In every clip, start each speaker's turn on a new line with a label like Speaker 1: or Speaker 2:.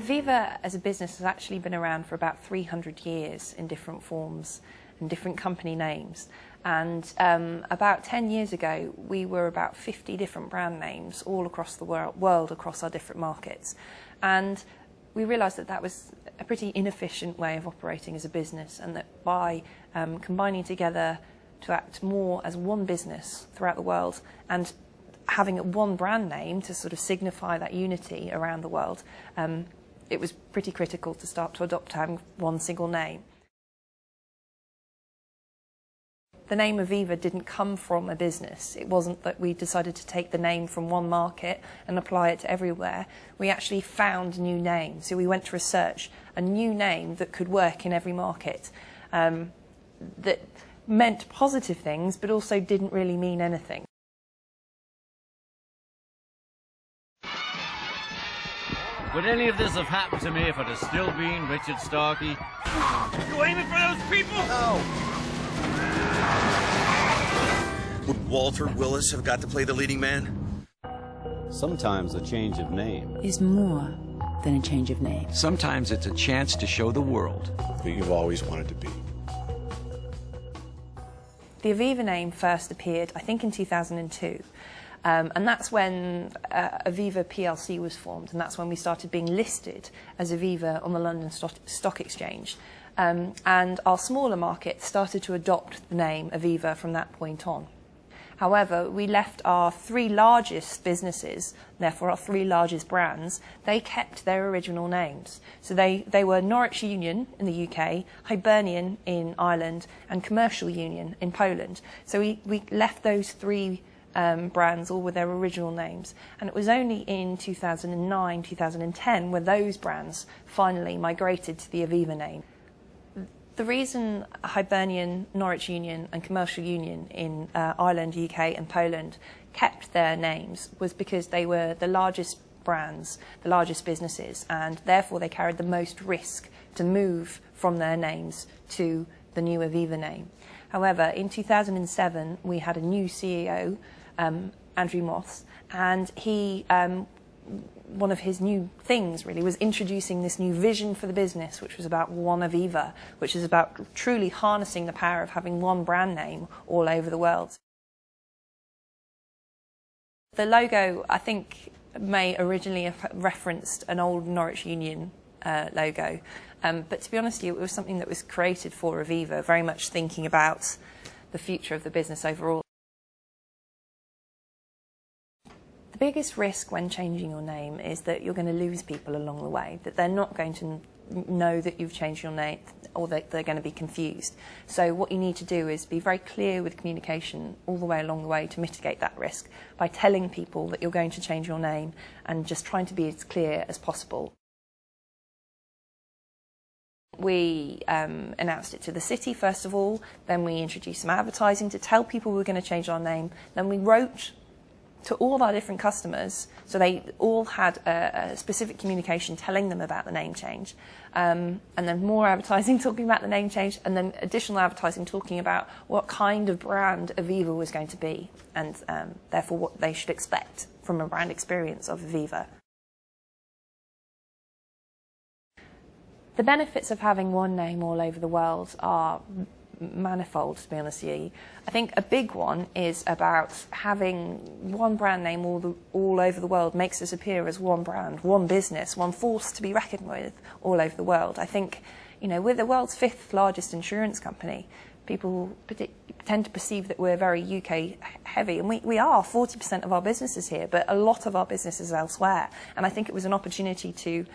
Speaker 1: Aviva as a business has actually been around for about 300 years in different forms and different company names. And about 10 years ago, we were about 50 different brand names all across the world, across our different markets. And we realised that that was a pretty inefficient way of operating as a business, and that by combining together to act more as one business throughout the world and having one brand name to sort of signify that unity around the world, it was pretty critical to start to adopt having one single name. The name Aviva didn't come from a business. It wasn't that we decided to take the name from one market and apply it to everywhere. We actually found a new name. So we went to research a new name that could work in every market, that meant positive things but also didn't really mean anything.
Speaker 2: Would any of this have happened to me if it had still been Richard Starkey? You aiming for those people?
Speaker 3: No. Would Walter Willis have got to play the leading man?
Speaker 4: Sometimes a change of name
Speaker 5: is more than a change of name.
Speaker 6: Sometimes it's a chance to show the world
Speaker 7: who you've always wanted to be.
Speaker 1: The Aviva name first appeared, I think, in 2002. And that's when Aviva PLC was formed, and that's when we started being listed as Aviva on the London Stock Exchange. And our smaller markets started to adopt the name Aviva from that point on. However, we left our three largest businesses, therefore our three largest brands, they kept their original names. So they were Norwich Union in the UK, Hibernian in Ireland, and Commercial Union in Poland. So we left those three brands all with their original names, and it was only in 2009, 2010 where those brands finally migrated to the Aviva name. The reason Hibernian, Norwich Union and Commercial Union in Ireland, UK and Poland kept their names was because they were the largest brands, the largest businesses, and therefore they carried the most risk to move from their names to the new Aviva name. However, in 2007 we had a new CEO, Andrew Moss, and he, one of his new things really was introducing this new vision for the business, which was about One Aviva, which is about truly harnessing the power of having one brand name all over the world. The logo, I think, may originally have referenced an old Norwich Union logo, but to be honest with you, it was something that was created for Aviva, very much thinking about the future of the business overall. The biggest risk when changing your name is that you're going to lose people along the way, that they're not going to know that you've changed your name, or that they're going to be confused. So what you need to do is be very clear with communication all the way along the way to mitigate that risk by telling people that you're going to change your name and just trying to be as clear as possible. We announced it to the city first of all, then we introduced some advertising to tell people we were going to change our name, then we wrote to all of our different customers, so they all had a specific communication telling them about the name change, and then more advertising talking about the name change, and then additional advertising talking about what kind of brand Aviva was going to be, and therefore what they should expect from a brand experience of Aviva. The benefits of having one name all over the world are manifold, to be honest with you. I think a big one is about having one brand name all over the world makes us appear as one brand, one business, one force to be reckoned with all over the world. I think, you know, we're the world's 5th largest insurance company. People tend to perceive that we're very UK heavy, and we are. 40% of our business is here, but a lot of our business is elsewhere. And I think it was an opportunity to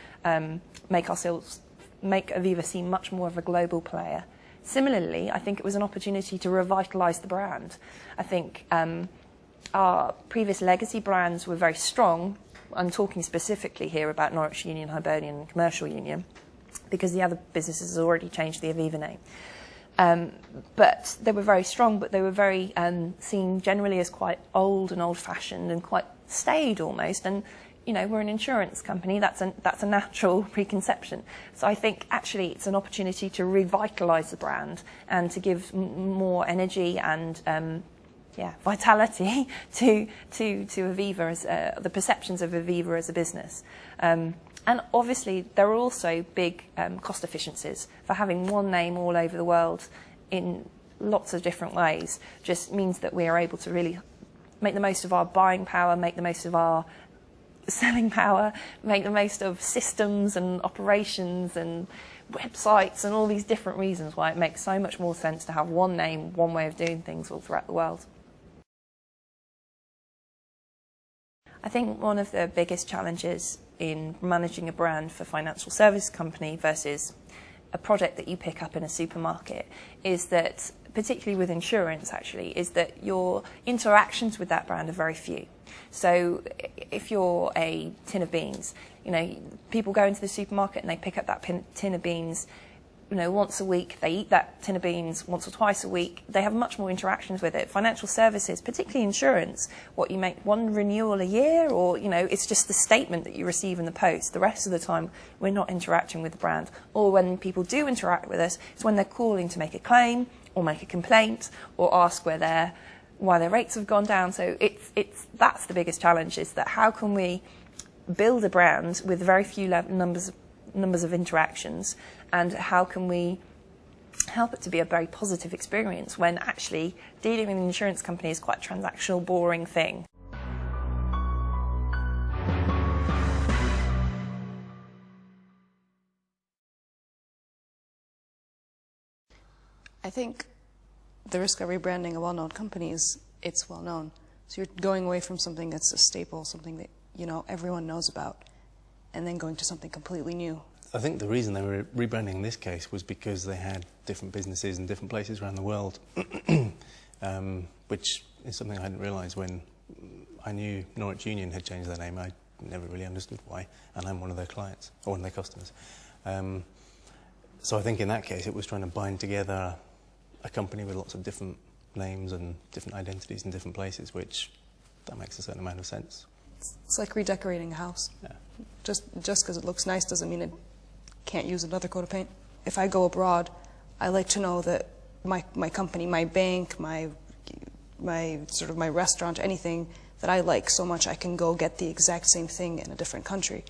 Speaker 1: make Aviva seem much more of a global player. Similarly, I think it was an opportunity to revitalise the brand. I think our previous legacy brands were very strong. I'm talking specifically here about Norwich Union, Hibernian and Commercial Union, because the other businesses have already changed the Aviva name. But they were very strong, but they were very seen generally as quite old and old-fashioned and quite staid almost. And you know, we're an insurance company, that's a natural preconception. So I think actually it's an opportunity to revitalise the brand and to give more energy and vitality to Aviva as the perceptions of Aviva as a business. And obviously, there are also big cost efficiencies for having one name all over the world in lots of different ways. Just means that we are able to really make the most of our buying power, make the most of our selling power, make the most of systems and operations and websites and all these different reasons why it makes so much more sense to have one name, one way of doing things all throughout the world. I think one of the biggest challenges in managing a brand for a financial service company versus a product that you pick up in a supermarket is that, particularly with insurance actually, is that your interactions with that brand are very few. So if you're a tin of beans, people go into the supermarket and they pick up that tin of beans, once a week. They eat that tin of beans once or twice a week. They have much more interactions with it. Financial services, particularly insurance, what you make one renewal a year, or it's just the statement that you receive in the post. The rest of the time, we're not interacting with the brand. Or when people do interact with us, it's when they're calling to make a claim or make a complaint or ask why their rates have gone down. So that's the biggest challenge, is that how can we build a brand with very few numbers of interactions, and how can we help it to be a very positive experience when actually dealing with an insurance company is quite a transactional, boring thing.
Speaker 7: I think the risk of rebranding a well-known company is it's well-known. So you're going away from something that's a staple, something that everyone knows about, and then going to something completely new.
Speaker 8: I think the reason they were rebranding in this case was because they had different businesses in different places around the world, which is something I hadn't realised when I knew Norwich Union had changed their name. I never really understood why, and I'm one of their clients, or one of their customers. So I think in that case it was trying to bind together a company with lots of different names and different identities in different places, which that makes a certain amount of sense.
Speaker 7: It's like redecorating a house.
Speaker 8: Yeah.
Speaker 7: Just because it looks nice doesn't mean it can't use another coat of paint. If I go abroad, I like to know that my company, my bank, my restaurant, anything that I like so much, I can go get the exact same thing in a different country.